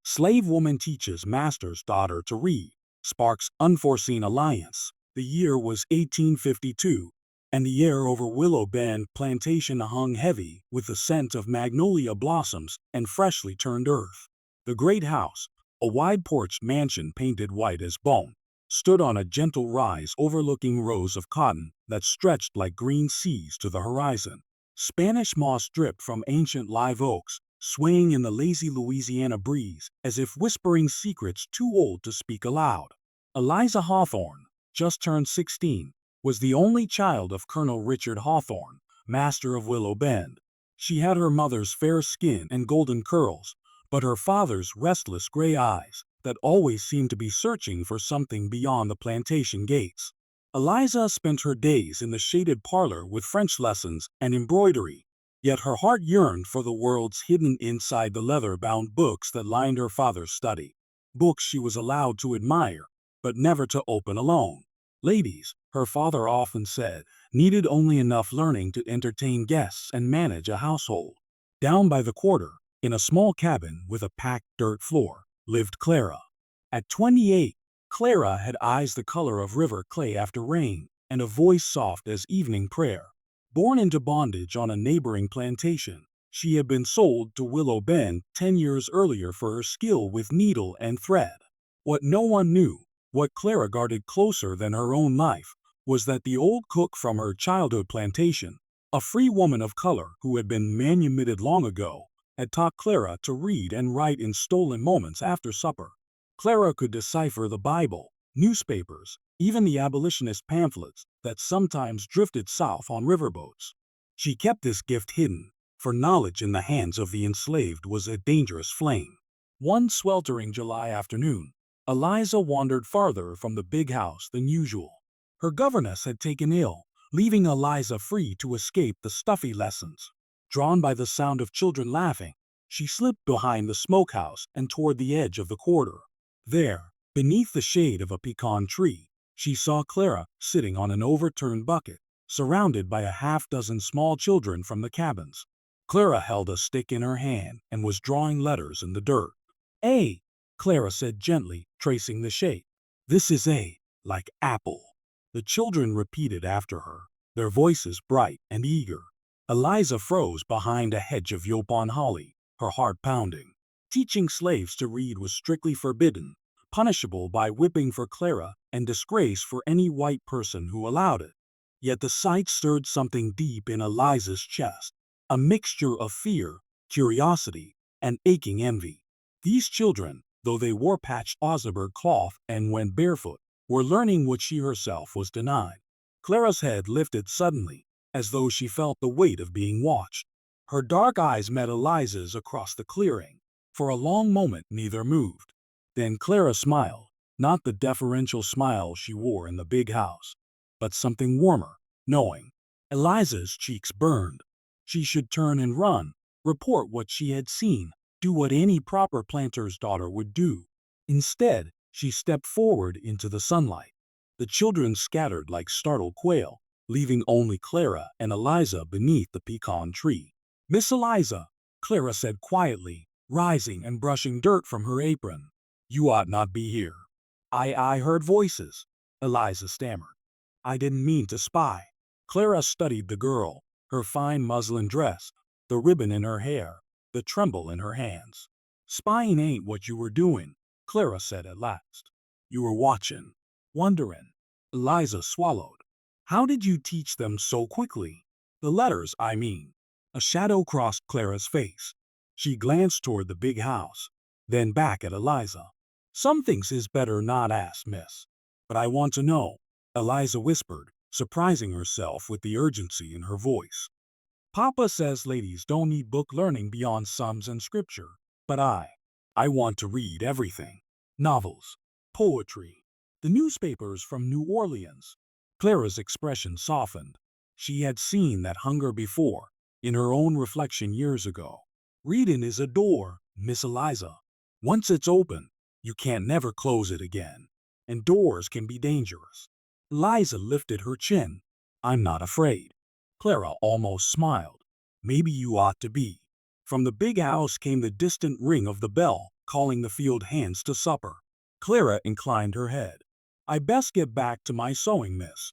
Slave woman teaches master's daughter to read, sparks unforeseen alliance. The year was 1852, and the air over Willow Bend plantation hung heavy with the scent of magnolia blossoms and freshly turned earth. The great house, a wide porched mansion painted white as bone, stood on a gentle rise overlooking rows of cotton that stretched like green seas to the horizon. Spanish moss dripped from ancient live oaks, swaying in the lazy Louisiana breeze as if whispering secrets too old to speak aloud. Eliza Hawthorne, just turned 16, was the only child of Colonel Richard Hawthorne, master of Willow Bend. She had her mother's fair skin and golden curls, but her father's restless gray eyes that always seemed to be searching for something beyond the plantation gates. Eliza spent her days in the shaded parlor with French lessons and embroidery, yet her heart yearned for the worlds hidden inside the leather-bound books that lined her father's study. Books she was allowed to admire, but never to open alone. Ladies, her father often said, needed only enough learning to entertain guests and manage a household. Down by the quarter, in a small cabin with a packed dirt floor, lived Clara. At 28, Clara had eyes the color of river clay after rain, and a voice soft as evening prayer. Born into bondage on a neighboring plantation, she had been sold to Willow Bend 10 years earlier for her skill with needle and thread. What no one knew, what Clara guarded closer than her own life, was that the old cook from her childhood plantation, a free woman of color who had been manumitted long ago, had taught Clara to read and write in stolen moments after supper. Clara could decipher the Bible, newspapers, even the abolitionist pamphlets that sometimes drifted south on riverboats. She kept this gift hidden, for knowledge in the hands of the enslaved was a dangerous flame. One sweltering July afternoon, Eliza wandered farther from the big house than usual. Her governess had taken ill, leaving Eliza free to escape the stuffy lessons. Drawn by the sound of children laughing, she slipped behind the smokehouse and toward the edge of the quarter. There, beneath the shade of a pecan tree, she saw Clara sitting on an overturned bucket, surrounded by a half-dozen small children from the cabins. Clara held a stick in her hand and was drawing letters in the dirt. "A," Clara said gently, tracing the shape. "This is A, like apple." The children repeated after her, their voices bright and eager. Eliza froze behind a hedge of yopon holly, her heart pounding. Teaching slaves to read was strictly forbidden, punishable by whipping for Clara and disgrace for any white person who allowed it. Yet the sight stirred something deep in Eliza's chest, a mixture of fear, curiosity, and aching envy. These children, though they wore patched Augsburg cloth and went barefoot, were learning what she herself was denied. Clara's head lifted suddenly, as though she felt the weight of being watched. Her dark eyes met Eliza's across the clearing. For a long moment neither moved. Then Clara smiled, not the deferential smile she wore in the big house, but something warmer, knowing. Eliza's cheeks burned. She should turn and run, report what she had seen, do what any proper planter's daughter would do. Instead, she stepped forward into the sunlight. The children scattered like startled quail, leaving only Clara and Eliza beneath the pecan tree. "Miss Eliza," Clara said quietly, rising and brushing dirt from her apron. "You ought not be here." I heard voices," Eliza stammered. "I didn't mean to spy." Clara studied the girl, her fine muslin dress, the ribbon in her hair, the tremble in her hands. "Spying ain't what you were doing," Clara said at last. "You were watching, wondering." Eliza swallowed. "How did you teach them so quickly? The letters, I mean." A shadow crossed Clara's face. She glanced toward the big house, then back at Eliza. "Some things is better not asked, miss. But I want to know," Eliza whispered, surprising herself with the urgency in her voice. "Papa says ladies don't need book learning beyond sums and scripture, but I want to read everything. Novels, poetry, the newspapers from New Orleans." Clara's expression softened. She had seen that hunger before, in her own reflection years ago. "Reading is a door, Miss Eliza. Once it's open, you can't never close it again. And doors can be dangerous." Eliza lifted her chin. "I'm not afraid." Clara almost smiled. "Maybe you ought to be." From the big house came the distant ring of the bell, calling the field hands to supper. Clara inclined her head. "I best get back to my sewing, miss.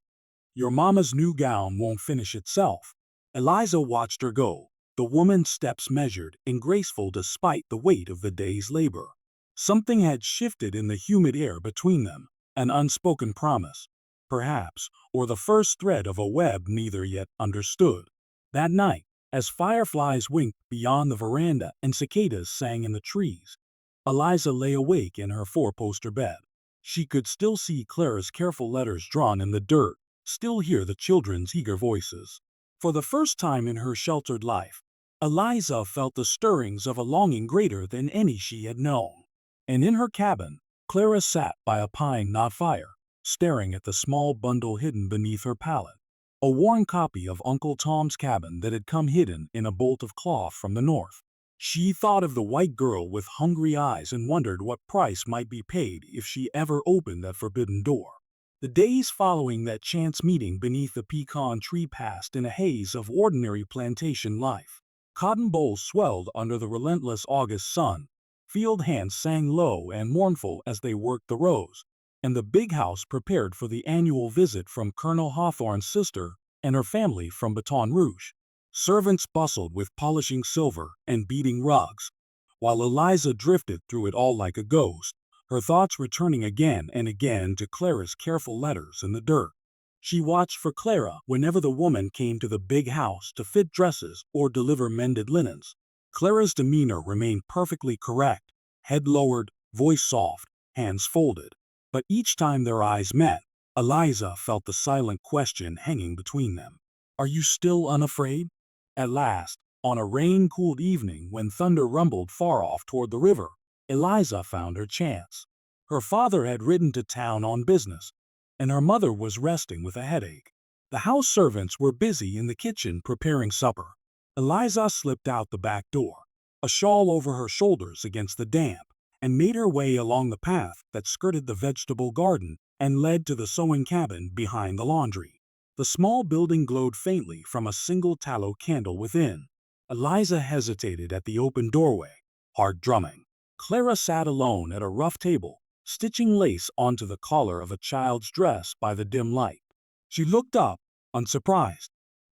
Your mama's new gown won't finish itself." Eliza watched her go, the woman's steps measured and graceful despite the weight of the day's labor. Something had shifted in the humid air between them, an unspoken promise, perhaps, or the first thread of a web neither yet understood. That night, as fireflies winked beyond the veranda and cicadas sang in the trees, Eliza lay awake in her four-poster bed. She could still see Clara's careful letters drawn in the dirt, still hear the children's eager voices. For the first time in her sheltered life, Eliza felt the stirrings of a longing greater than any she had known. And in her cabin, Clara sat by a pine-knot fire, staring at the small bundle hidden beneath her pallet, a worn copy of Uncle Tom's Cabin that had come hidden in a bolt of cloth from the north. She thought of the white girl with hungry eyes and wondered what price might be paid if she ever opened that forbidden door. The days following that chance meeting beneath the pecan tree passed in a haze of ordinary plantation life. Cotton bolls swelled under the relentless August sun, field hands sang low and mournful as they worked the rows, and the big house prepared for the annual visit from Colonel Hawthorne's sister and her family from Baton Rouge. Servants bustled with polishing silver and beating rugs, while Eliza drifted through it all like a ghost, her thoughts returning again and again to Clara's careful letters in the dirt. She watched for Clara whenever the woman came to the big house to fit dresses or deliver mended linens. Clara's demeanor remained perfectly correct, head lowered, voice soft, hands folded. But each time their eyes met, Eliza felt the silent question hanging between them. "Are you still unafraid?" At last, on a rain-cooled evening when thunder rumbled far off toward the river, Eliza found her chance. Her father had ridden to town on business, and her mother was resting with a headache. The house servants were busy in the kitchen preparing supper. Eliza slipped out the back door, a shawl over her shoulders against the damp, and made her way along the path that skirted the vegetable garden and led to the sewing cabin behind the laundry. The small building glowed faintly from a single tallow candle within. Eliza hesitated at the open doorway, heart drumming. Clara sat alone at a rough table, stitching lace onto the collar of a child's dress by the dim light. She looked up, unsurprised.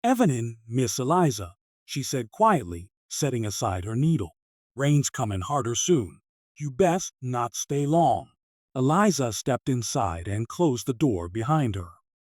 "Evening, Miss Eliza," she said quietly, setting aside her needle. "Rain's coming harder soon. You best not stay long." Eliza stepped inside and closed the door behind her.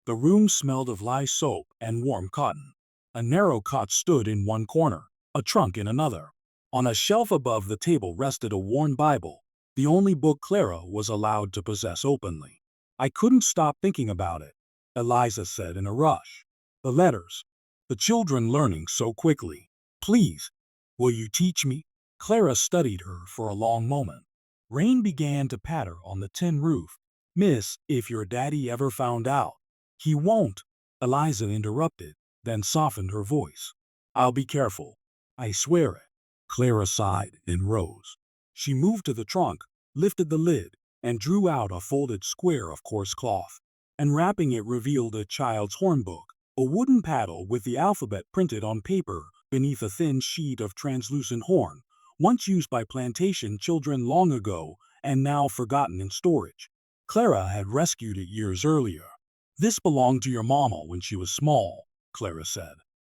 The room smelled of lye soap and warm cotton. A narrow cot stood in one corner, a trunk in another. On a shelf above the table rested a worn Bible, the only book Clara was allowed to possess openly. "I couldn't stop thinking about it," Eliza said in a rush. "The letters, the children learning so quickly. Please, will you teach me?" Clara studied her for a long moment. Rain began to patter on the tin roof. "Miss, if your daddy ever found out—" "He won't," Eliza interrupted, then softened her voice. "I'll be careful. I swear it." Clara sighed and rose. She moved to the trunk, lifted the lid, and drew out a folded square of coarse cloth. Unwrapping it revealed a child's hornbook, a wooden paddle with the alphabet printed on paper beneath a thin sheet of translucent horn, once used by plantation children long ago and now forgotten in storage. Clara had rescued it years earlier. "This belonged to your mama when she was small," Clara said.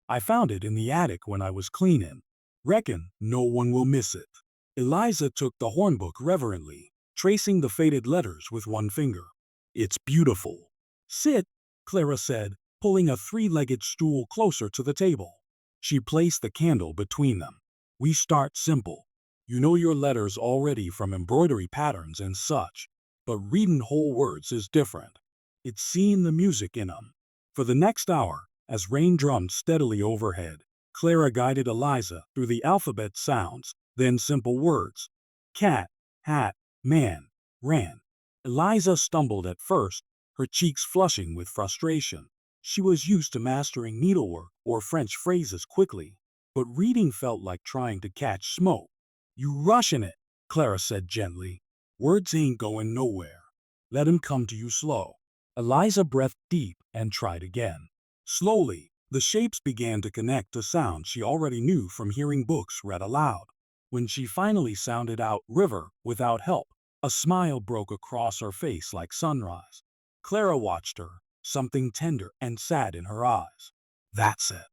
"I found it in the attic when I was cleaning. Reckon no one will miss it." Eliza took the hornbook reverently, tracing the faded letters with one finger. "It's beautiful." "Sit," Clara said, pulling a three-legged stool closer to the table. She placed the candle between them. "We start simple. You know your letters already from embroidery patterns and such, but reading whole words is different. It's seeing the music in 'em." For the next hour, as rain drummed steadily overhead, Clara guided Eliza through the alphabet sounds, then simple words. Cat, hat, man, ran. Eliza stumbled at first, her cheeks flushing with frustration. She was used to mastering needlework or French phrases quickly, but reading felt like trying to catch smoke. "You rushin' it," Clara said gently. "Words ain't going nowhere. Let 'em come to you slow." Eliza breathed deep and tried again. Slowly, the shapes began to connect to sounds she already knew from hearing books read aloud. When she finally sounded out "river" without help, a smile broke across her face like sunrise. Clara watched her, something tender and sad in her eyes. "That's it.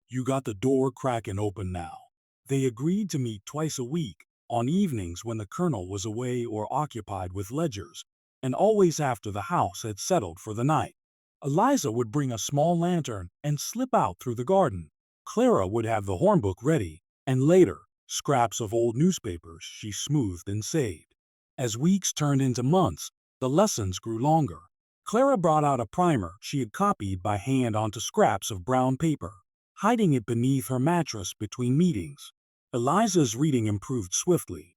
You got the door cracking open now." They agreed to meet twice a week, on evenings when the colonel was away or occupied with ledgers, and always after the house had settled for the night. Eliza would bring a small lantern and slip out through the garden. Clara would have the hornbook ready, and later, scraps of old newspapers she smoothed and saved. As weeks turned into months, the lessons grew longer. Clara brought out a primer she had copied by hand onto scraps of brown paper, hiding it beneath her mattress between meetings. Eliza's reading improved swiftly.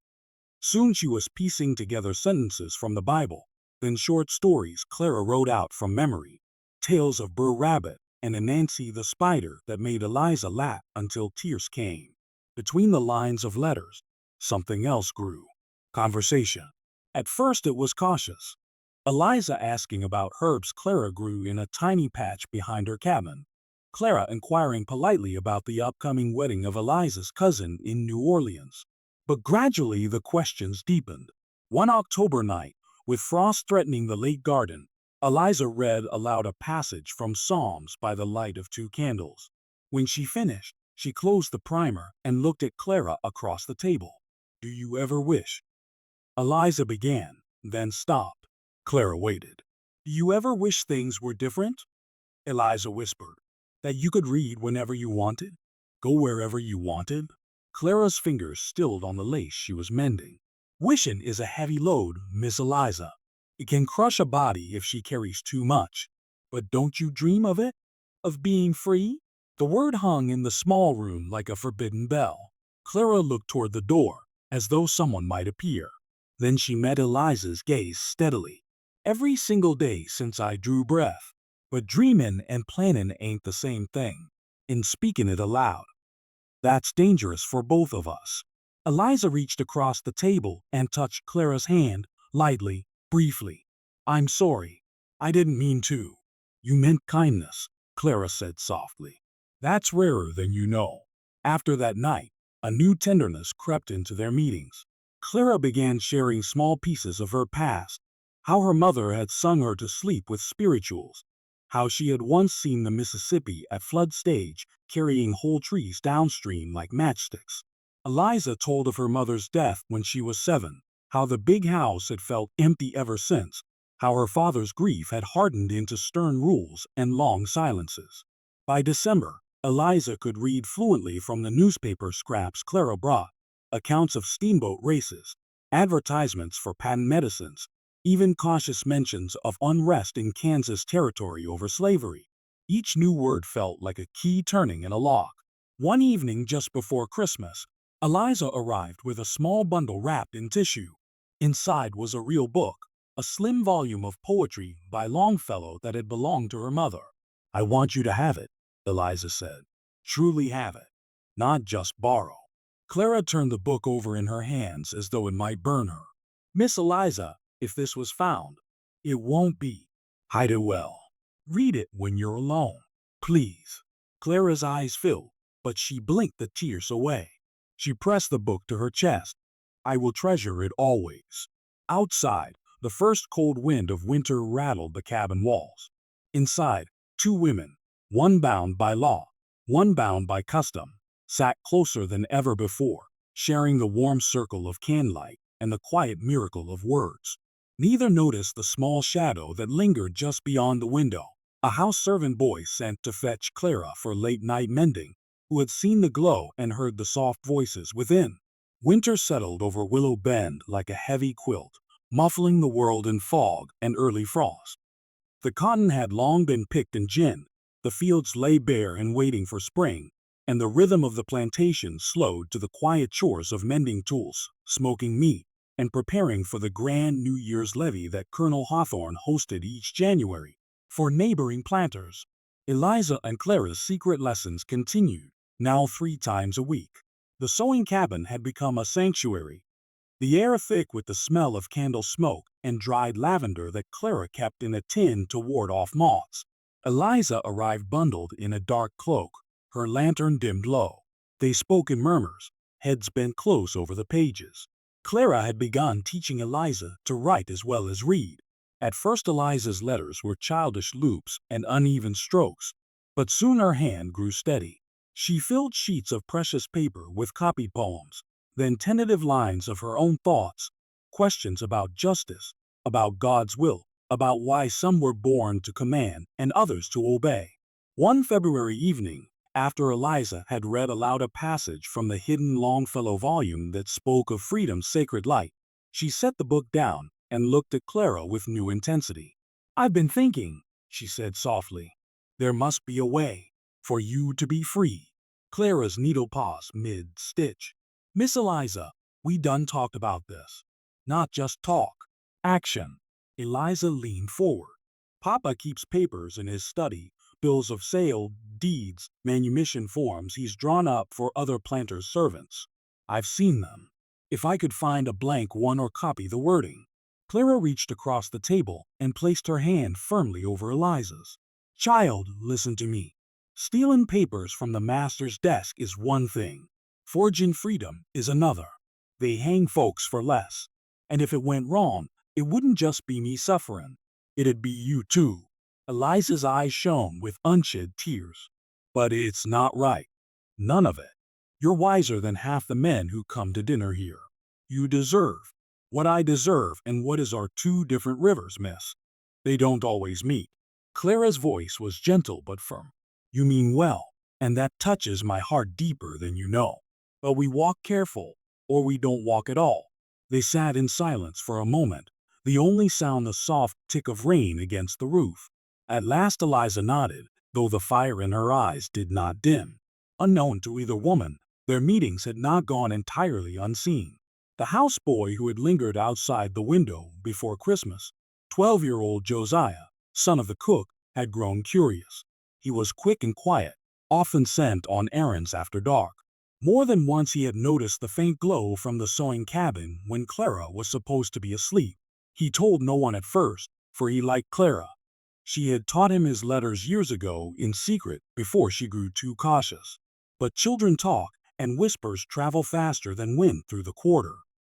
Soon she was piecing together sentences from the Bible, then short stories Clara wrote out from memory, tales of Brer Rabbit and Anansi the spider that made Eliza laugh until tears came. Between the lines of letters, something else grew. Conversation. At first it was cautious. Eliza asking about herbs Clara grew in a tiny patch behind her cabin. Clara inquiring politely about the upcoming wedding of Eliza's cousin in New Orleans. But gradually the questions deepened. One October night, with frost threatening the late garden, Eliza read aloud a passage from Psalms by the light of 2 candles. When she finished, she closed the primer and looked at Clara across the table. "Do you ever wish?" Eliza began, then stopped. Clara waited. "Do you ever wish things were different?" Eliza whispered. "That you could read whenever you wanted? Go wherever you wanted?" Clara's fingers stilled on the lace she was mending. "Wishing is a heavy load, Miss Eliza. It can crush a body if she carries too much. But don't you dream of it? Of being free?" The word hung in the small room like a forbidden bell. Clara looked toward the door, as though someone might appear. Then she met Eliza's gaze steadily. "Every single day since I drew breath. But dreamin' and plannin' ain't the same thing. In speaking it aloud, that's dangerous for both of us." Eliza reached across the table and touched Clara's hand, lightly, briefly. "I'm sorry. I didn't mean to." "You meant kindness," Clara said softly. "That's rarer than you know." After that night, a new tenderness crept into their meetings. Clara began sharing small pieces of her past, how her mother had sung her to sleep with spirituals, how she had once seen the Mississippi at flood stage carrying whole trees downstream like matchsticks. Eliza told of her mother's death when she was 7, how the big house had felt empty ever since, how her father's grief had hardened into stern rules and long silences. By December, Eliza could read fluently from the newspaper scraps Clara brought, accounts of steamboat races, advertisements for patent medicines, even cautious mentions of unrest in Kansas Territory over slavery. Each new word felt like a key turning in a lock. One evening just before Christmas, Eliza arrived with a small bundle wrapped in tissue. Inside was a real book, a slim volume of poetry by Longfellow that had belonged to her mother. "I want you to have it," Eliza said. "Truly have it. Not just borrow." Clara turned the book over in her hands as though it might burn her. "Miss Eliza, if this was found, it won't be. Hide it well. Read it when you're alone. Please." Clara's eyes filled, but she blinked the tears away. She pressed the book to her chest. "I will treasure it always." Outside, the first cold wind of winter rattled the cabin walls. Inside, 2 women, one bound by law, one bound by custom, sat closer than ever before, sharing the warm circle of candlelight and the quiet miracle of words. Neither noticed the small shadow that lingered just beyond the window, a house servant boy sent to fetch Clara for late-night mending, who had seen the glow and heard the soft voices within. Winter settled over Willow Bend like a heavy quilt, muffling the world in fog and early frost. The cotton had long been picked and ginned, the fields lay bare and waiting for spring, and the rhythm of the plantation slowed to the quiet chores of mending tools, smoking meat, and preparing for the grand New Year's levee that Colonel Hawthorne hosted each January for neighboring planters. Eliza and Clara's secret lessons continued, now 3 times a week. The sewing cabin had become a sanctuary, the air thick with the smell of candle smoke and dried lavender that Clara kept in a tin to ward off moths. Eliza arrived bundled in a dark cloak, her lantern dimmed low. They spoke in murmurs, heads bent close over the pages. Clara had begun teaching Eliza to write as well as read. At first Eliza's letters were childish loops and uneven strokes, but soon her hand grew steady. She filled sheets of precious paper with copied poems, then tentative lines of her own thoughts, questions about justice, about God's will, about why some were born to command and others to obey. One February evening, after Eliza had read aloud a passage from the hidden Longfellow volume that spoke of freedom's sacred light, she set the book down and looked at Clara with new intensity. "I've been thinking," she said softly. "There must be a way for you to be free." Clara's needle paused mid-stitch. "Miss Eliza, we done talked about this. Not just talk. Action." Eliza leaned forward. "Papa keeps papers in his study, bills of sale, deeds, manumission forms he's drawn up for other planters' servants. I've seen them. If I could find a blank one or copy the wording." Clara reached across the table and placed her hand firmly over Eliza's. "Child, listen to me. Stealing papers from the master's desk is one thing. Forging freedom is another. They hang folks for less. And if it went wrong, it wouldn't just be me suffering. It'd be you too." Eliza's eyes shone with unshed tears. "But it's not right. None of it. You're wiser than half the men who come to dinner here. You deserve what I deserve and what is our two different rivers, miss. They don't always meet." Clara's voice was gentle but firm. "You mean well, and that touches my heart deeper than you know. But we walk careful, or we don't walk at all." They sat in silence for a moment, the only sound the soft tick of rain against the roof. At last Eliza nodded, though the fire in her eyes did not dim. Unknown to either woman, their meetings had not gone entirely unseen. The houseboy who had lingered outside the window before Christmas, 12-year-old Josiah, son of the cook, had grown curious. He was quick and quiet, often sent on errands after dark. More than once he had noticed the faint glow from the sewing cabin when Clara was supposed to be asleep. He told no one at first, for he liked Clara. She had taught him his letters years ago in secret before she grew too cautious. But children talk, and whispers travel faster than wind through the quarter.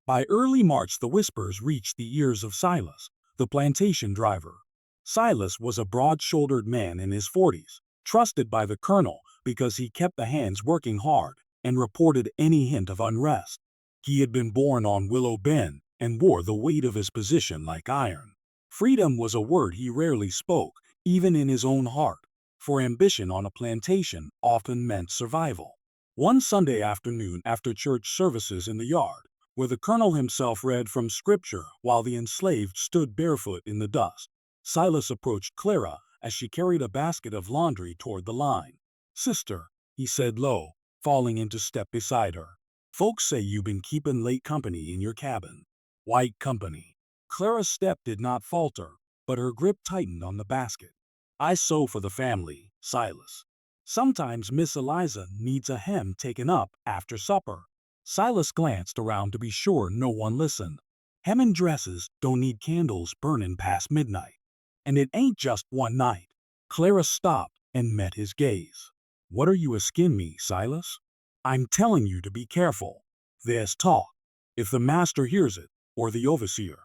By early March the whispers reached the ears of Silas, the plantation driver. Silas was a broad-shouldered man in his 40s, trusted by the colonel because he kept the hands working hard and reported any hint of unrest. He had been born on Willow Bend and wore the weight of his position like iron. Freedom was a word he rarely spoke, even in his own heart, for ambition on a plantation often meant survival. One Sunday afternoon after church services in the yard, where the colonel himself read from scripture while the enslaved stood barefoot in the dust, Silas approached Clara as she carried a basket of laundry toward the line. "Sister," he said low, falling into step beside her. "Folks say you've been keeping late company in your cabin." "White company." Clara's step did not falter, but her grip tightened on the basket. "I sew for the family, Silas. Sometimes Miss Eliza needs a hem taken up after supper." Silas glanced around to be sure no one listened. "Hemming dresses don't need candles burning past midnight. And it ain't just one night." Clara stopped and met his gaze. "What are you asking me, Silas?" "I'm telling you to be careful. There's talk. If the master hears it, or the overseer."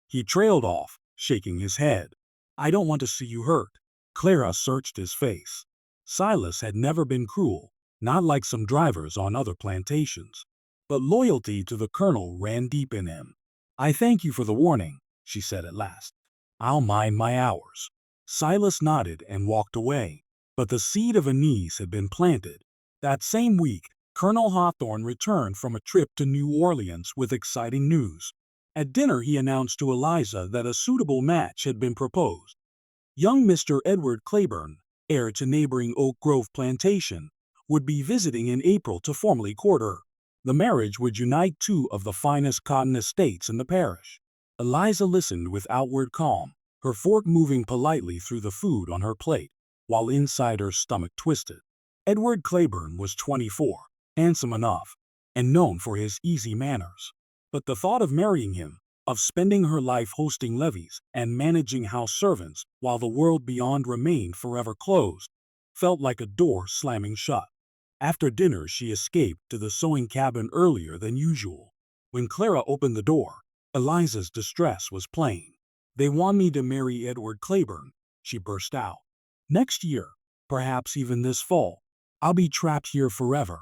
He trailed off, shaking his head. "I don't want to see you hurt." Clara searched his face. Silas had never been cruel, not like some drivers on other plantations. But loyalty to the colonel ran deep in him. "I thank you for the warning," she said at last. "I'll mind my hours." Silas nodded and walked away, but the seed of unease had been planted. That same week, Colonel Hawthorne returned from a trip to New Orleans with exciting news. At dinner he announced to Eliza that a suitable match had been proposed. Young Mr. Edward Claiborne, heir to neighboring Oak Grove Plantation, would be visiting in April to formally court her. The marriage would unite two of the finest cotton estates in the parish. Eliza listened with outward calm, her fork moving politely through the food on her plate, while inside her stomach twisted. Edward Claiborne was 24, handsome enough, and known for his easy manners. But the thought of marrying him, of spending her life hosting levees and managing house servants while the world beyond remained forever closed, felt like a door slamming shut. After dinner, she escaped to the sewing cabin earlier than usual. When Clara opened the door, Eliza's distress was plain. "They want me to marry Edward Claiborne," she burst out. "Next year, perhaps even this fall. I'll be trapped here forever."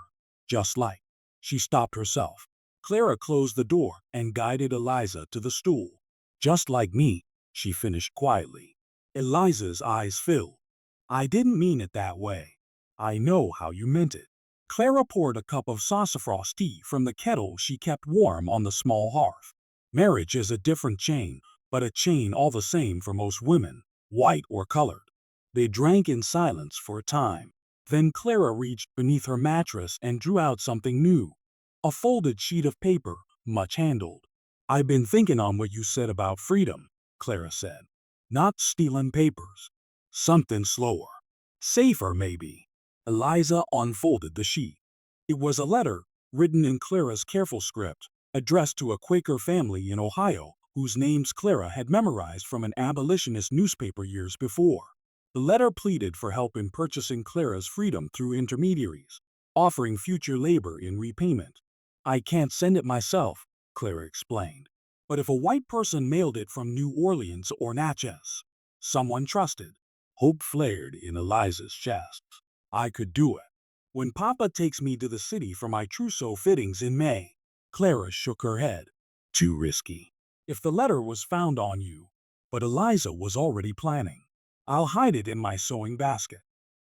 Just like. She stopped herself. Clara closed the door and guided Eliza to the stool. "Just like me," she finished quietly. Eliza's eyes filled. "I didn't mean it that way." "I know how you meant it." Clara poured a cup of sassafras tea from the kettle she kept warm on the small hearth. "Marriage is a different chain, but a chain all the same for most women, white or colored." They drank in silence for a time. Then Clara reached beneath her mattress and drew out something new. A folded sheet of paper, much handled. "I've been thinking on what you said about freedom," Clara said. "Not stealing papers. Something slower. Safer, maybe." Eliza unfolded the sheet. It was a letter, written in Clara's careful script, addressed to a Quaker family in Ohio whose names Clara had memorized from an abolitionist newspaper years before. The letter pleaded for help in purchasing Clara's freedom through intermediaries, offering future labor in repayment. "I can't send it myself," Clara explained. "But if a white person mailed it from New Orleans or Natchez, someone trusted." Hope flared in Eliza's chest. "I could do it. When Papa takes me to the city for my trousseau fittings in May." Clara shook her head. "Too risky. If the letter was found on you." But Eliza was already planning. "I'll hide it in my sewing basket.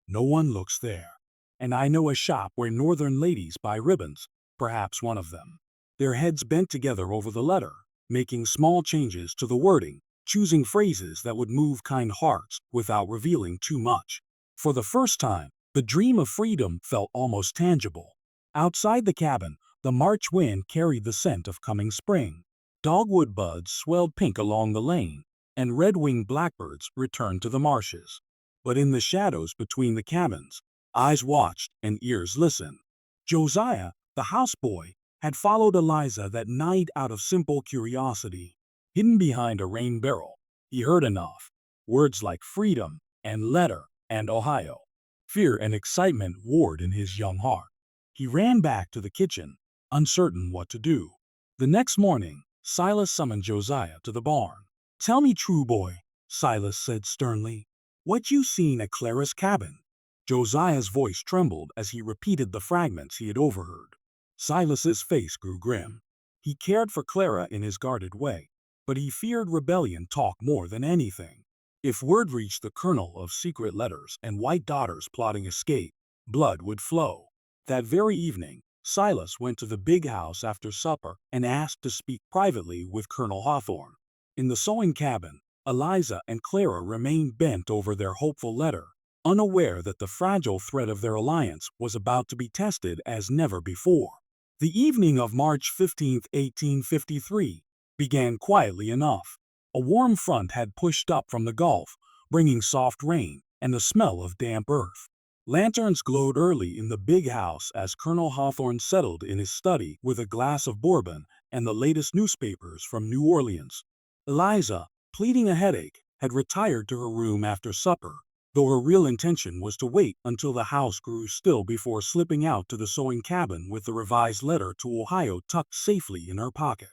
No one looks there. And I know a shop where northern ladies buy ribbons, perhaps one of them." Their heads bent together over the letter, making small changes to the wording, choosing phrases that would move kind hearts without revealing too much. For the first time, the dream of freedom felt almost tangible. Outside the cabin, the March wind carried the scent of coming spring. Dogwood buds swelled pink along the lane, and red-winged blackbirds returned to the marshes. But in the shadows between the cabins, eyes watched and ears listened. Josiah, the houseboy, had followed Eliza that night out of simple curiosity. Hidden behind a rain barrel, he heard enough. Words like freedom and letter and Ohio. Fear and excitement warred in his young heart. He ran back to the kitchen, uncertain what to do. The next morning, Silas summoned Josiah to the barn. "Tell me true, boy," Silas said sternly. "What you seen at Clara's cabin?" Josiah's voice trembled as he repeated the fragments he had overheard. Silas's face grew grim. He cared for Clara in his guarded way, but he feared rebellion talk more than anything. If word reached the colonel of secret letters and white daughters plotting escape, blood would flow. That very evening, Silas went to the big house after supper and asked to speak privately with Colonel Hawthorne. In the sewing cabin, Eliza and Clara remained bent over their hopeful letter, unaware that the fragile thread of their alliance was about to be tested as never before. The evening of March 15, 1853, began quietly enough. A warm front had pushed up from the Gulf, bringing soft rain and the smell of damp earth. Lanterns glowed early in the big house as Colonel Hawthorne settled in his study with a glass of bourbon and the latest newspapers from New Orleans. Eliza, pleading a headache, had retired to her room after supper, though her real intention was to wait until the house grew still before slipping out to the sewing cabin with the revised letter to Ohio tucked safely in her pocket.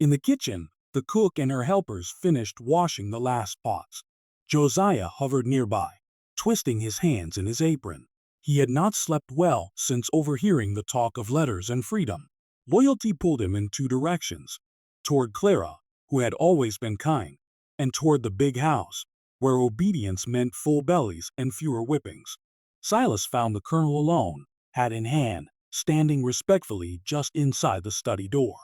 In the kitchen, the cook and her helpers finished washing the last pots. Josiah hovered nearby, twisting his hands in his apron. He had not slept well since overhearing the talk of letters and freedom. Loyalty pulled him in two directions: toward Clara, who had always been kind, and toward the big house, where obedience meant full bellies and fewer whippings. Silas found the colonel alone, hat in hand, standing respectfully just inside the study door.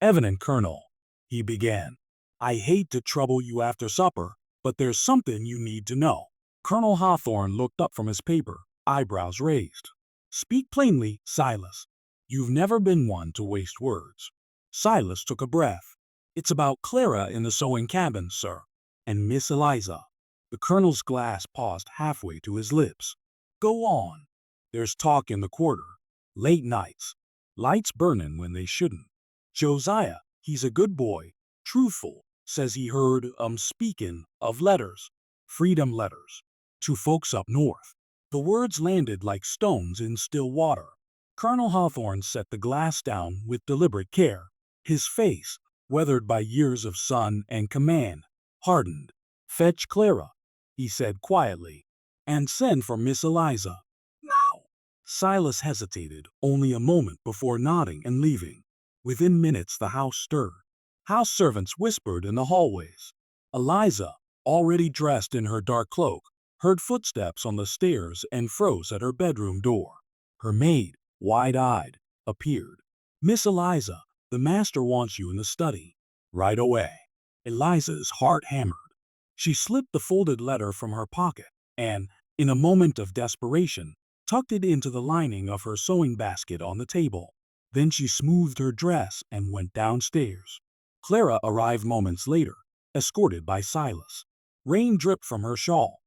"Evening, Colonel," he began. "I hate to trouble you after supper, but there's something you need to know." Colonel Hawthorne looked up from his paper, eyebrows raised. "Speak plainly, Silas. You've never been one to waste words." Silas took a breath. "It's about Clara in the sewing cabin, sir, and Miss Eliza." The colonel's glass paused halfway to his lips. "Go on." "There's talk in the quarter. Late nights. Lights burning when they shouldn't. Josiah, he's a good boy, truthful, says he heard speaking of letters, freedom letters, to folks up north. The words landed like stones in still water. Colonel Hawthorne set the glass down with deliberate care. His face, weathered by years of sun and command, hardened. "Fetch Clara," he said quietly, "and send for Miss Eliza. Now." Silas hesitated only a moment before nodding and leaving. Within minutes the house stirred. House servants whispered in the hallways. Eliza, already dressed in her dark cloak, heard footsteps on the stairs and froze at her bedroom door. Her maid, wide-eyed, appeared. "Miss Eliza, the master wants you in the study." "Right away." Eliza's heart hammered. She slipped the folded letter from her pocket and, in a moment of desperation, tucked it into the lining of her sewing basket on the table. Then she smoothed her dress and went downstairs. Clara arrived moments later, escorted by Silas. Rain dripped from her shawl.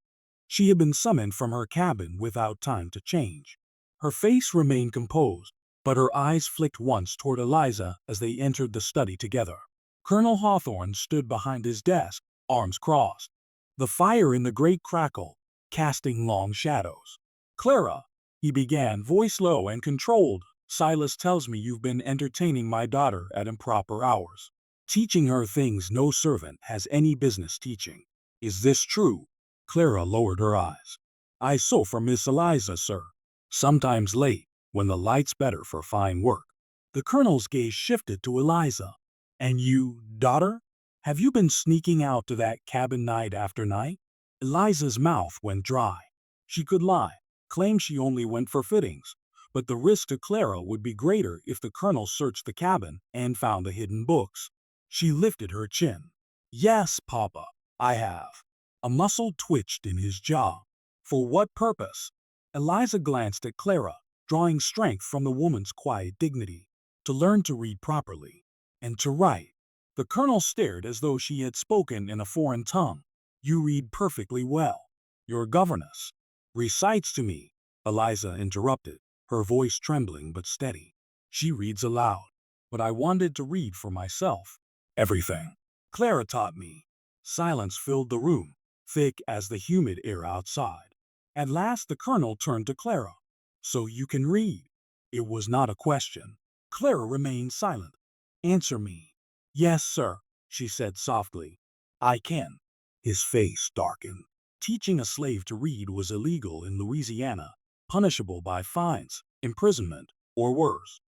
She had been summoned from her cabin without time to change. Her face remained composed, but her eyes flicked once toward Eliza as they entered the study together. Colonel Hawthorne stood behind his desk, arms crossed. The fire in the grate crackled, casting long shadows. "Clara," he began, voice low and controlled, "Silas tells me you've been entertaining my daughter at improper hours, teaching her things no servant has any business teaching. Is this true?" Clara lowered her eyes. "I sew for Miss Eliza, sir. Sometimes late, when the light's better for fine work." The colonel's gaze shifted to Eliza. "And you, daughter? Have you been sneaking out to that cabin night after night?" Eliza's mouth went dry. She could lie, claim she only went for fittings, but the risk to Clara would be greater if the colonel searched the cabin and found the hidden books. She lifted her chin. "Yes, Papa, I have." A muscle twitched in his jaw. "For what purpose?" Eliza glanced at Clara, drawing strength from the woman's quiet dignity. "To learn to read properly, and to write." The colonel stared as though she had spoken in a foreign tongue. "You read perfectly well. Your governess recites to me," Eliza interrupted, her voice trembling but steady. "She reads aloud, but I wanted to read for myself. Everything Clara taught me." Silence filled the room, thick as the humid air outside. At last the colonel turned to Clara. "So you can read?" It was not a question. Clara remained silent. "Answer me." "Yes, sir," she said softly. "I can." His face darkened. Teaching a slave to read was illegal in Louisiana, punishable by fines, imprisonment, or worse.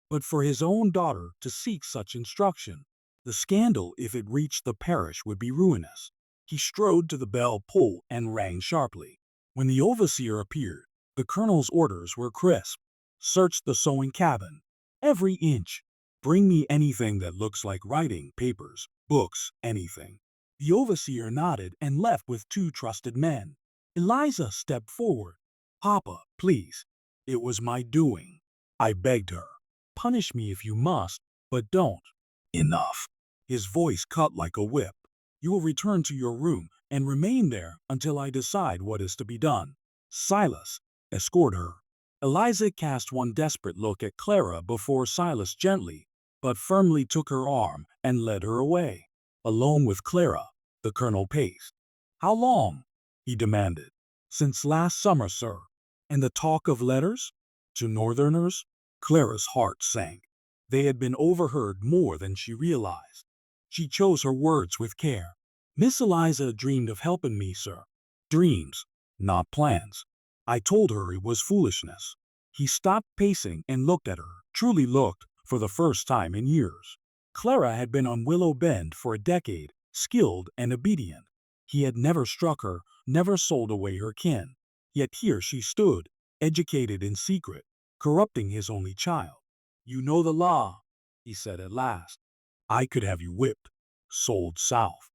But for his own daughter to seek such instruction, the scandal, if it reached the parish, would be ruinous. He strode to the bell pull and rang sharply. When the overseer appeared, the colonel's orders were crisp. "Search the sewing cabin. Every inch. Bring me anything that looks like writing, papers, books, anything." The overseer nodded and left with two trusted men. Eliza stepped forward. "Papa, please. It was my doing," I begged her. "Punish me if you must, but don't." "Enough." His voice cut like a whip. "You will return to your room and remain there until I decide what is to be done. Silas, escort her." Eliza cast one desperate look at Clara before Silas gently but firmly took her arm and led her away. Alone with Clara, the colonel paced. "How long?" he demanded. "Since last summer, sir." "And the talk of letters? To Northerners?" Clara's heart sank. They had been overheard more than she realized. She chose her words with care. "Miss Eliza dreamed of helping me, sir." "Dreams, not plans." I told her it was foolishness." He stopped pacing and looked at her, truly looked, for the first time in years. Clara had been on Willow Bend for a decade, skilled and obedient. He had never struck her, never sold away her kin. Yet here she stood, educated in secret, corrupting his only child. "You know the law," he said at last. "I could have you whipped, sold south."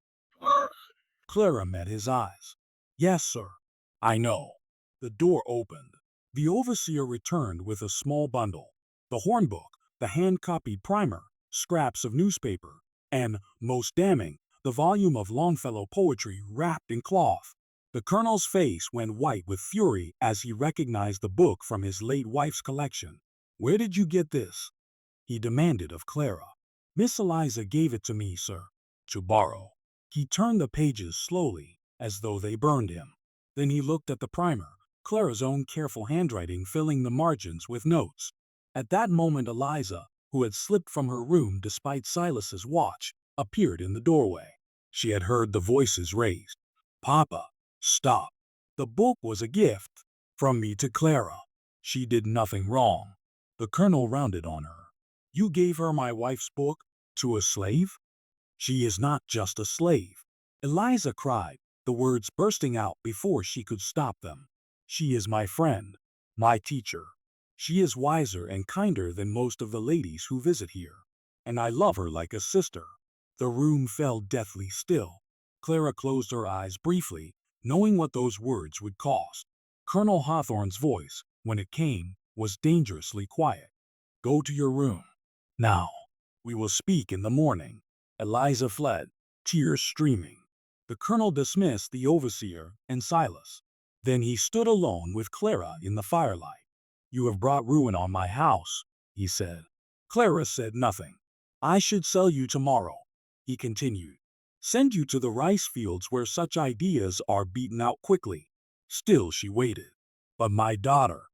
Clara met his eyes. "Yes, sir. I know." The door opened. The overseer returned with a small bundle. The hornbook, the hand-copied primer, scraps of newspaper, and, most damning, the volume of Longfellow poetry wrapped in cloth. The colonel's face went white with fury as he recognized the book from his late wife's collection. "Where did you get this?" he demanded of Clara. "Miss Eliza gave it to me, sir." "To borrow." He turned the pages slowly, as though they burned him. Then he looked at the primer, Clara's own careful handwriting filling the margins with notes. At that moment Eliza, who had slipped from her room despite Silas's watch, appeared in the doorway. She had heard the voices raised. "Papa, stop. The book was a gift from me to Clara. She did nothing wrong." The colonel rounded on her. "You gave her my wife's book? To a slave?" "She is not just a slave," Eliza cried, the words bursting out before she could stop them. "She is my friend, my teacher. She is wiser and kinder than most of the ladies who visit here, and I love her like a sister." The room fell deathly still. Clara closed her eyes briefly, knowing what those words would cost. Colonel Hawthorne's voice, when it came, was dangerously quiet. "Go to your room. Now, we will speak in the morning." Eliza fled, tears streaming. The colonel dismissed the overseer and Silas. Then he stood alone with Clara in the firelight. "You have brought ruin on my house," he said. Clara said nothing. "I should sell you tomorrow," he continued. "Send you to the rice fields where such ideas are beaten out quickly." Still she waited. "But my daughter,"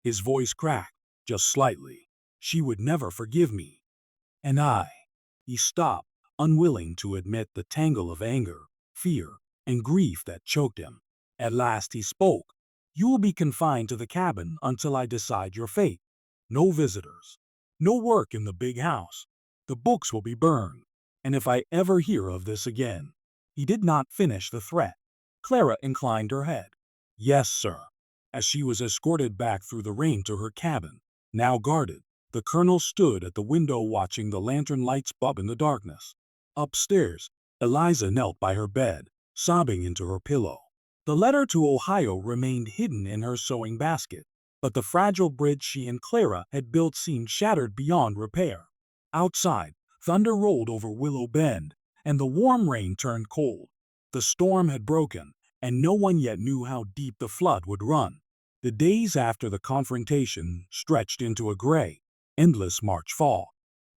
his voice cracked, just slightly, "she would never forgive me. And I." He stopped, unwilling to admit the tangle of anger, fear, and grief that choked him. At last he spoke. "You will be confined to the cabin until I decide your fate. No visitors. No work in the big house. The books will be burned. And if I ever hear of this again—" He did not finish the threat. Clara inclined her head. "Yes, sir." As she was escorted back through the rain to her cabin, now guarded, the colonel stood at the window watching the lantern lights bub in the darkness. Upstairs, Eliza knelt by her bed, sobbing into her pillow. The letter to Ohio remained hidden in her sewing basket, but the fragile bridge she and Clara had built seemed shattered beyond repair. Outside, thunder rolled over Willow Bend, and the warm rain turned cold. The storm had broken, and no one yet knew how deep the flood would run. The days after the confrontation stretched into a gray, endless March fog.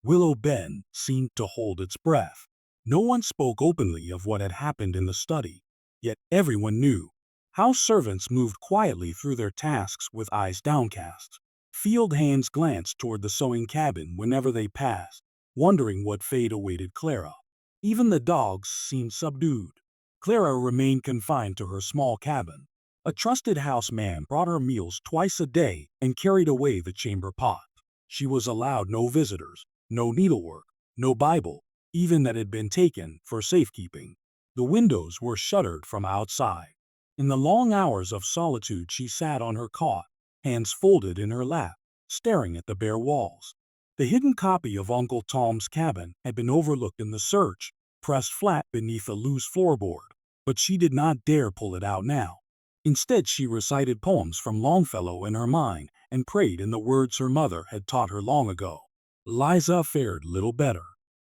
Willow Bend seemed to hold its breath. No one spoke openly of what had happened in the study, yet everyone knew. House servants moved quietly through their tasks with eyes downcast. Field hands glanced toward the sewing cabin whenever they passed, wondering what fate awaited Clara. Even the dogs seemed subdued. Clara remained confined to her small cabin. A trusted houseman brought her meals twice a day and carried away the chamber pot. She was allowed no visitors, no needlework, no Bible, even that had been taken for safekeeping. The windows were shuttered from outside. In the long hours of solitude she sat on her cot, hands folded in her lap, staring at the bare walls. The hidden copy of Uncle Tom's Cabin had been overlooked in the search, pressed flat beneath a loose floorboard, but she did not dare pull it out now. Instead she recited poems from Longfellow in her mind and prayed in the words her mother had taught her long ago. Liza fared little better.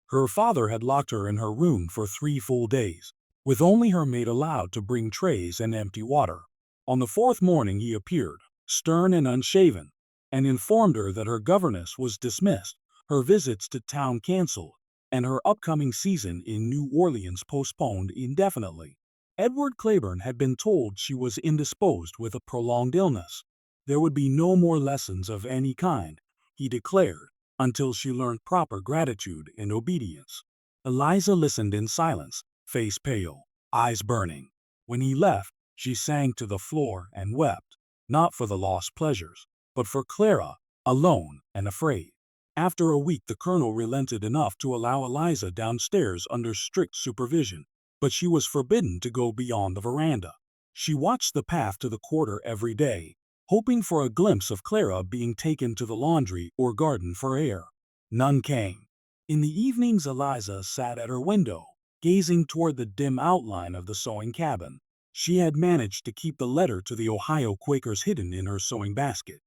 Her father had locked her in her room for 3 full days, with only her maid allowed to bring trays and empty water. On the 4th morning he appeared, stern and unshaven, and informed her that her governess was dismissed, her visits to town canceled, and her upcoming season in New Orleans postponed indefinitely. Edward Claiborne had been told she was indisposed with a prolonged illness. There would be no more lessons of any kind, he declared, until she learned proper gratitude and obedience. Eliza listened in silence, face pale, eyes burning. When he left, she sank to the floor and wept, not for the lost pleasures, but for Clara, alone and afraid. After a week the colonel relented enough to allow Eliza downstairs under strict supervision, but she was forbidden to go beyond the veranda. She watched the path to the quarter every day, hoping for a glimpse of Clara being taken to the laundry or garden for air. None came. In the evenings Eliza sat at her window, gazing toward the dim outline of the sewing cabin. She had managed to keep the letter to the Ohio Quakers hidden in her sewing basket.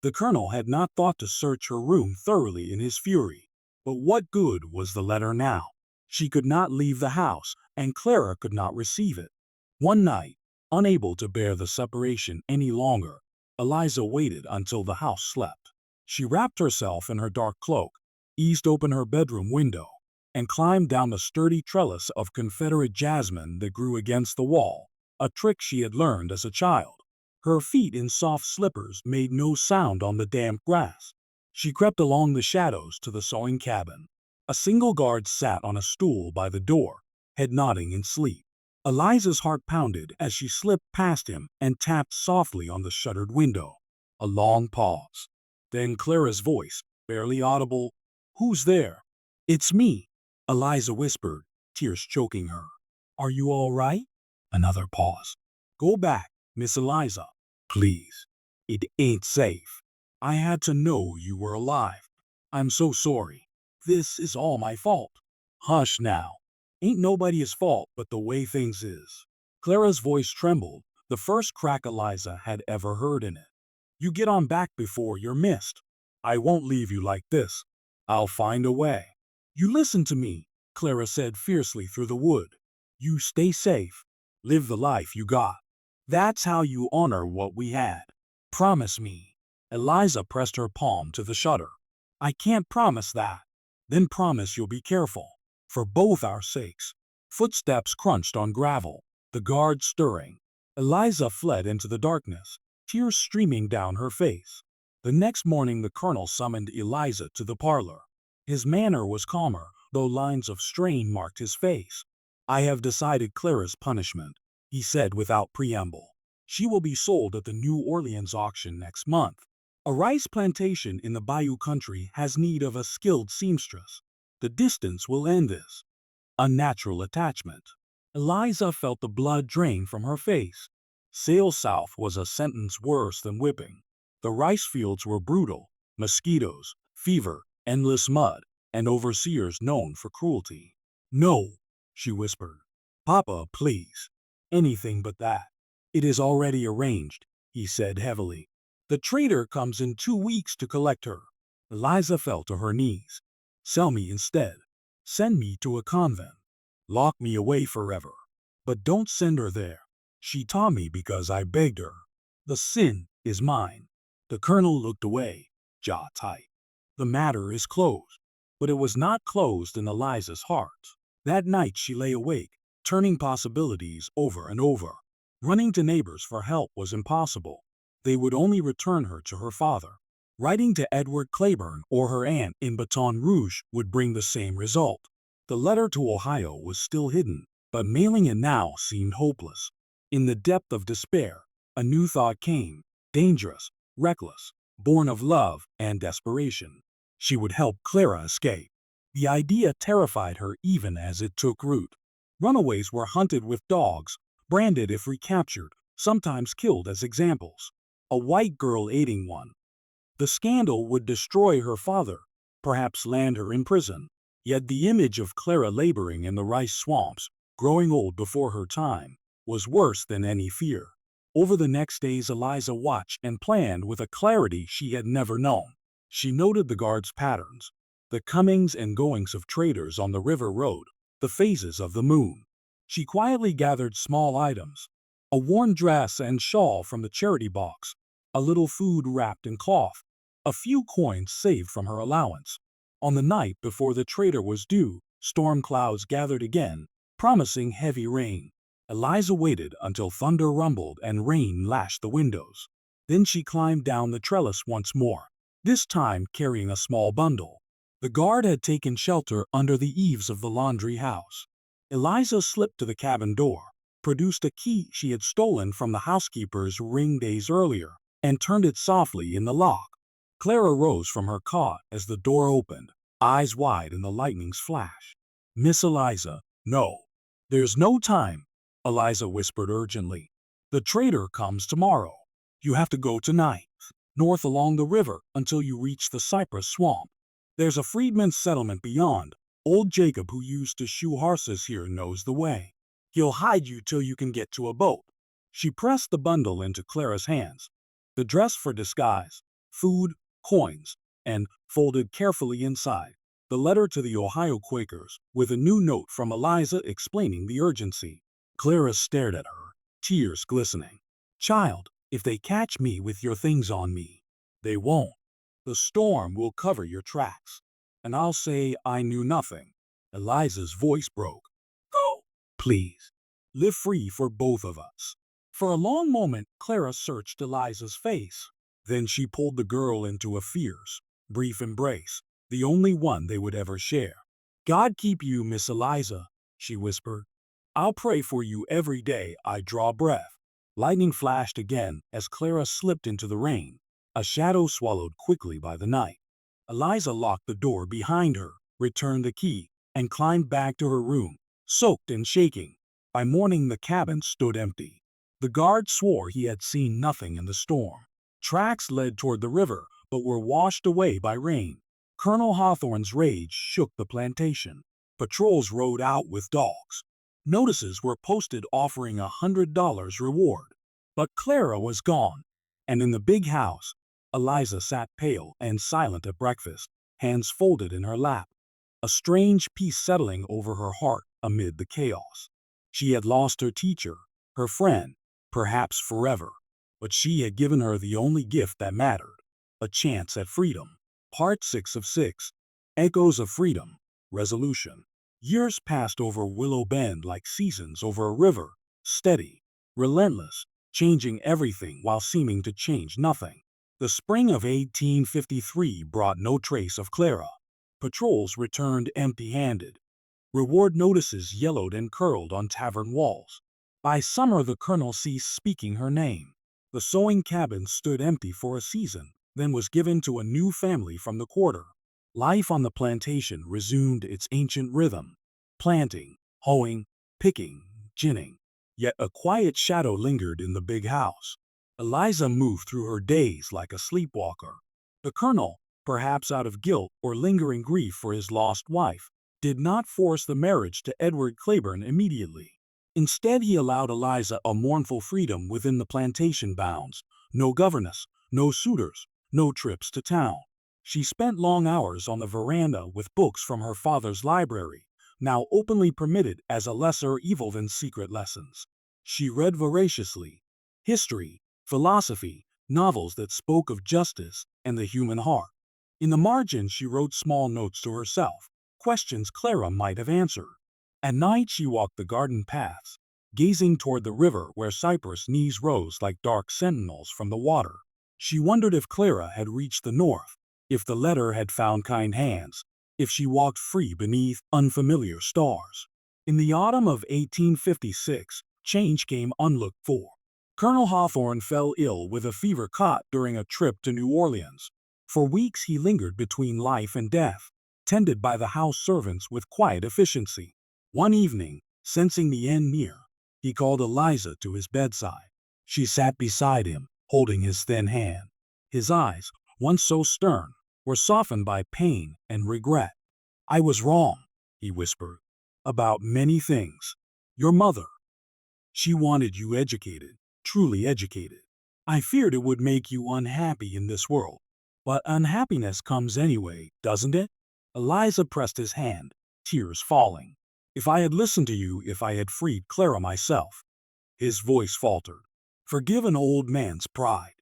The colonel had not thought to search her room thoroughly in his fury. But what good was the letter now? She could not leave the house, and Clara could not receive it. One night, unable to bear the separation any longer, Eliza waited until the house slept. She wrapped herself in her dark cloak, eased open her bedroom window, and climbed down the sturdy trellis of Confederate jasmine that grew against the wall, a trick she had learned as a child. Her feet in soft slippers made no sound on the damp grass. She crept along the shadows to the sewing cabin. A single guard sat on a stool by the door, head nodding in sleep. Eliza's heart pounded as she slipped past him and tapped softly on the shuttered window. A long pause. Then Clara's voice, barely audible. "Who's there?" "It's me," Eliza whispered, tears choking her. "Are you all right?" Another pause. "Go back, Miss Eliza. Please. It ain't safe. I had to know you were alive. I'm so sorry. This is all my fault." "Hush now. Ain't nobody's fault but the way things is." Clara's voice trembled, the first crack Eliza had ever heard in it. "You get on back before you're missed. I won't leave you like this. I'll find a way." "You listen to me," Clara said fiercely through the wood. "You stay safe. Live the life you got. That's how you honor what we had. Promise me." Eliza pressed her palm to the shutter. "I can't promise that." "Then promise you'll be careful. For both our sakes." Footsteps crunched on gravel, the guard stirring. Eliza fled into the darkness, tears streaming down her face. The next morning the colonel summoned Eliza to the parlor. His manner was calmer, though lines of strain marked his face. "I have decided Clara's punishment," he said without preamble. "She will be sold at the New Orleans auction next month. A rice plantation in the Bayou country has need of a skilled seamstress. The distance will end this unnatural attachment." Eliza felt the blood drain from her face. Sail south was a sentence worse than whipping. The rice fields were brutal, mosquitoes, fever, endless mud, and overseers known for cruelty. "No," she whispered. "Papa, please. Anything but that." "It is already arranged," he said heavily. "The trader comes in 2 weeks to collect her." Eliza fell to her knees. "Sell me instead. Send me to a convent. Lock me away forever. But don't send her there. She taught me because I begged her. The sin is mine." The colonel looked away, jaw tight. "The matter is closed." But it was not closed in Eliza's heart. That night she lay awake, turning possibilities over and over. Running to neighbors for help was impossible. They would only return her to her father. Writing to Edward Claiborne or her aunt in Baton Rouge would bring the same result. The letter to Ohio was still hidden, but mailing it now seemed hopeless. In the depth of despair, a new thought came, dangerous, reckless, born of love and desperation. She would help Clara escape. The idea terrified her even as it took root. Runaways were hunted with dogs, branded if recaptured, sometimes killed as examples. A white girl aiding one. The scandal would destroy her father, perhaps land her in prison. Yet the image of Clara laboring in the rice swamps, growing old before her time, was worse than any fear. Over the next days Eliza watched and planned with a clarity she had never known. She noted the guards' patterns, the comings and goings of traders on the river road, the phases of the moon. She quietly gathered small items, a worn dress and shawl from the charity box, a little food wrapped in cloth, a few coins saved from her allowance. On the night before the trader was due, storm clouds gathered again, promising heavy rain. Eliza waited until thunder rumbled and rain lashed the windows. Then she climbed down the trellis once more, this time carrying a small bundle. The guard had taken shelter under the eaves of the laundry house. Eliza slipped to the cabin door, produced a key she had stolen from the housekeeper's ring days earlier, and turned it softly in the lock. Clara rose from her cot as the door opened, eyes wide in the lightning's flash. "Miss Eliza, no. There's no time," Eliza whispered urgently. "The trader comes tomorrow. You have to go tonight, north along the river until you reach the cypress swamp. There's a freedmen's settlement beyond. Old Jacob, who used to shoe horses here, knows the way. He'll hide you till you can get to a boat." She pressed the bundle into Clara's hands. The dress for disguise, food, coins, and, folded carefully inside, the letter to the Ohio Quakers, with a new note from Eliza explaining the urgency. Clara stared at her, tears glistening. "Child, if they catch me with your things on me." "They won't. The storm will cover your tracks. And I'll say I knew nothing." Eliza's voice broke. "Go, please. Live free for both of us." For a long moment, Clara searched Eliza's face. Then she pulled the girl into a fierce, brief embrace, the only one they would ever share. "God keep you, Miss Eliza," she whispered. "I'll pray for you every day I draw breath." Lightning flashed again as Clara slipped into the rain, a shadow swallowed quickly by the night. Eliza locked the door behind her, returned the key, and climbed back to her room, soaked and shaking. By morning the cabin stood empty. The guard swore he had seen nothing in the storm. Tracks led toward the river, but were washed away by rain. Colonel Hawthorne's rage shook the plantation. Patrols rode out with dogs. Notices were posted offering $100 reward. But Clara was gone, and in the big house, Eliza sat pale and silent at breakfast, hands folded in her lap, a strange peace settling over her heart amid the chaos. She had lost her teacher, her friend, perhaps forever, but she had given her the only gift that mattered, a chance at freedom. Part 6 of 6. Echoes of Freedom. Resolution. Years passed over Willow Bend like seasons over a river, steady, relentless, changing everything while seeming to change nothing. The spring of 1853 brought no trace of Clara. Patrols returned empty-handed. Reward notices yellowed and curled on tavern walls. By summer the colonel ceased speaking her name. The sewing cabin stood empty for a season, then was given to a new family from the quarter. Life on the plantation resumed its ancient rhythm, planting, hoeing, picking, ginning. Yet a quiet shadow lingered in the big house. Eliza moved through her days like a sleepwalker. The colonel, perhaps out of guilt or lingering grief for his lost wife, did not force the marriage to Edward Claiborne immediately. Instead, he allowed Eliza a mournful freedom within the plantation bounds. No governess, no suitors, no trips to town. She spent long hours on the veranda with books from her father's library, now openly permitted as a lesser evil than secret lessons. She read voraciously. History, philosophy, novels that spoke of justice and the human heart. In the margin she wrote small notes to herself, questions Clara might have answered. At night she walked the garden paths, gazing toward the river where cypress knees rose like dark sentinels from the water. She wondered if Clara had reached the north, if the letter had found kind hands, if she walked free beneath unfamiliar stars. In the autumn of 1856, change came unlooked for. Colonel Hawthorne fell ill with a fever caught during a trip to New Orleans. For weeks he lingered between life and death, tended by the house servants with quiet efficiency. One evening, sensing the end near, he called Eliza to his bedside. She sat beside him, holding his thin hand. His eyes, once so stern, were softened by pain and regret. "I was wrong," he whispered, "about many things. Your mother, she wanted you educated, truly educated. I feared it would make you unhappy in this world. But unhappiness comes anyway, doesn't it?" Eliza pressed his hand, tears falling. "If I had listened to you, if I had freed Clara myself." His voice faltered. "Forgive an old man's pride."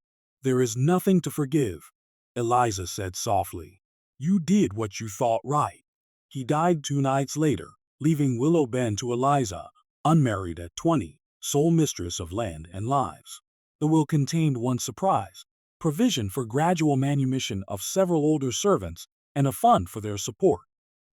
"There is nothing to forgive," Eliza said softly. "You did what you thought right." He died 2 nights later, leaving Willow Bend to Eliza, unmarried at 20, sole mistress of land and lives. The will contained one surprise: provision for gradual manumission of several older servants and a fund for their support.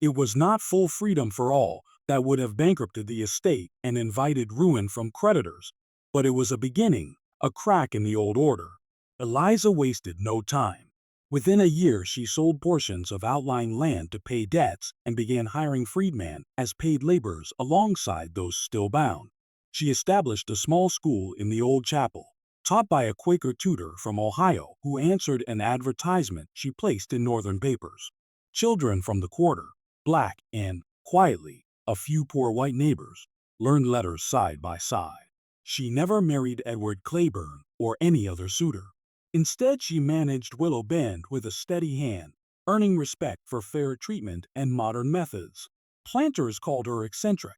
It was not full freedom for all that would have bankrupted the estate and invited ruin from creditors, but it was a beginning, a crack in the old order. Eliza wasted no time. Within a year she sold portions of outlying land to pay debts and began hiring freedmen as paid laborers alongside those still bound. She established a small school in the old chapel, taught by a Quaker tutor from Ohio who answered an advertisement she placed in northern papers. Children from the quarter, black and, quietly, a few poor white neighbors, learned letters side by side. She never married Edward Claiborne or any other suitor. Instead, she managed Willow Bend with a steady hand, earning respect for fair treatment and modern methods. Planters called her eccentric.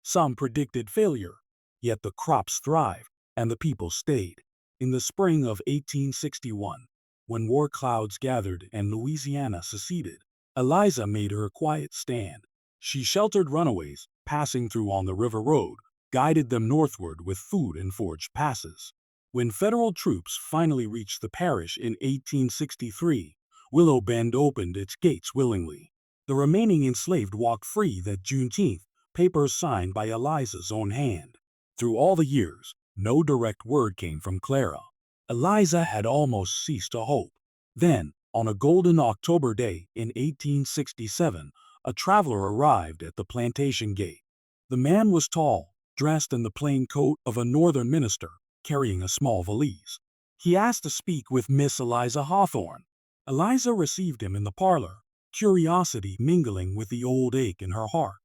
Some predicted failure, yet the crops thrived and the people stayed. In the spring of 1861, when war clouds gathered and Louisiana seceded, Eliza made her quiet stand. She sheltered runaways passing through on the river road, guided them northward with food and forged passes. When federal troops finally reached the parish in 1863, Willow Bend opened its gates willingly. The remaining enslaved walked free that Juneteenth, papers signed by Eliza's own hand. Through all the years, no direct word came from Clara. Eliza had almost ceased to hope. Then, on a golden October day in 1867, a traveler arrived at the plantation gate. The man was tall, dressed in the plain coat of a northern minister, carrying a small valise. He asked to speak with Miss Eliza Hawthorne. Eliza received him in the parlor, curiosity mingling with the old ache in her heart.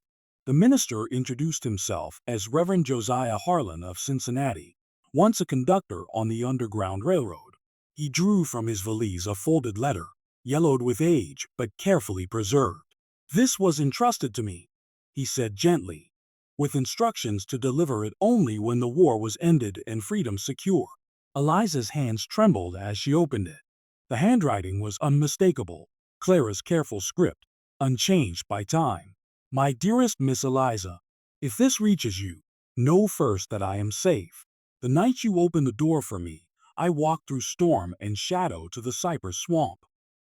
The minister introduced himself as Reverend Josiah Harlan of Cincinnati, once a conductor on the Underground Railroad. He drew from his valise a folded letter, yellowed with age but carefully preserved. "This was entrusted to me," he said gently, with instructions to deliver it only when the war was ended and freedom secure. Eliza's hands trembled as she opened it. The handwriting was unmistakable, Clara's careful script, unchanged by time. "My dearest Miss Eliza, if this reaches you, know first that I am safe. The night you opened the door for me, I walked through storm and shadow to the cypress swamp.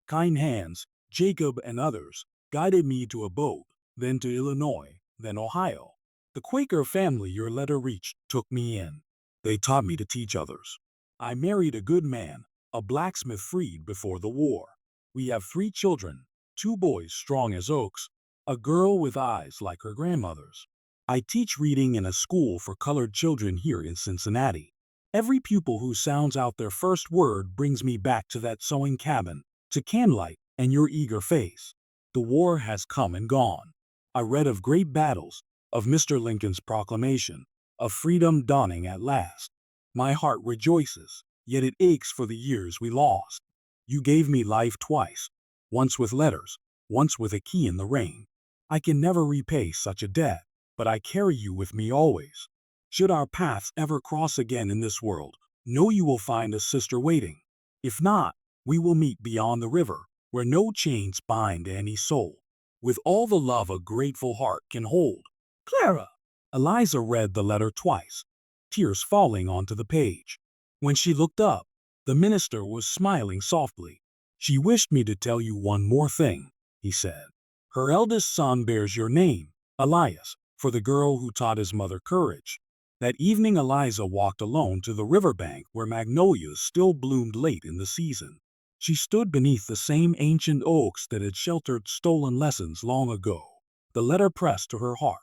Kind hands, Jacob and others, guided me to a boat, then to Illinois, then Ohio. The Quaker family your letter reached took me in. They taught me to teach others. I married a good man, a blacksmith freed before the war. We have 3 children, 2 boys strong as oaks, a girl with eyes like her grandmother's. I teach reading in a school for colored children here in Cincinnati. Every pupil who sounds out their first word brings me back to that sewing cabin, to candlelight and your eager face. The war has come and gone. I read of great battles, of Mr. Lincoln's proclamation, of freedom dawning at last. My heart rejoices, yet it aches for the years we lost. You gave me life twice, once with letters, once with a key in the ring. I can never repay such a debt, but I carry you with me always. Should our paths ever cross again in this world, know you will find a sister waiting. If not, we will meet beyond the river, where no chains bind any soul, with all the love a grateful heart can hold. Clara." Eliza read the letter twice, tears falling onto the page. When she looked up, the minister was smiling softly. "She wished me to tell you one more thing," he said. "Her eldest son bears your name, Elias, for the girl who taught his mother courage." That evening Eliza walked alone to the riverbank where magnolias still bloomed late in the season. She stood beneath the same ancient oaks that had sheltered stolen lessons long ago, the letter pressed to her heart.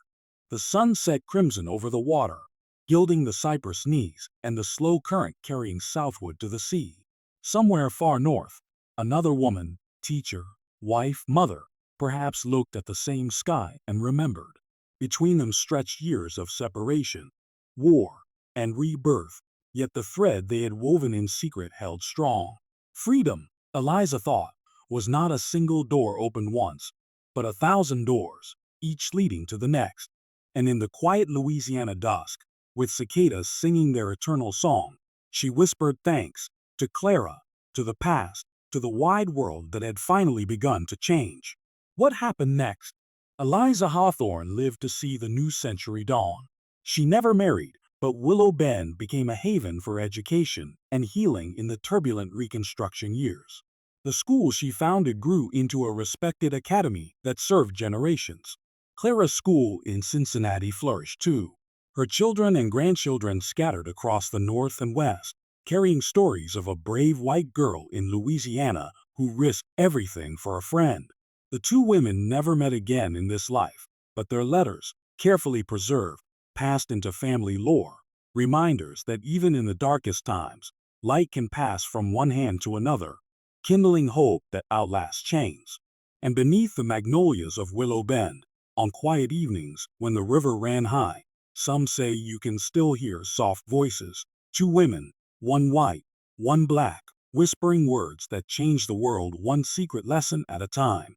The sun set crimson over the water, gilding the cypress knees and the slow current carrying southward to the sea. Somewhere far north, another woman, teacher, wife, mother, perhaps looked at the same sky and remembered. Between them stretched years of separation, war, and rebirth, yet the thread they had woven in secret held strong. Freedom, Eliza thought, was not a single door opened once, but 1,000 doors, each leading to the next. And in the quiet Louisiana dusk, with cicadas singing their eternal song, she whispered thanks to Clara, to the past, to the wide world that had finally begun to change. What happened next? Eliza Hawthorne lived to see the new century dawn. She never married, but Willow Bend became a haven for education and healing in the turbulent Reconstruction years. The school she founded grew into a respected academy that served generations. Clara's school in Cincinnati flourished too. Her children and grandchildren scattered across the North and West, carrying stories of a brave white girl in Louisiana who risked everything for a friend. The 2 women never met again in this life, but their letters, carefully preserved, passed into family lore, reminders that even in the darkest times, light can pass from one hand to another, kindling hope that outlasts change. And beneath the magnolias of Willow Bend, on quiet evenings when the river ran high, some say you can still hear soft voices, 2 women, one white, one black, whispering words that change the world one secret lesson at a time.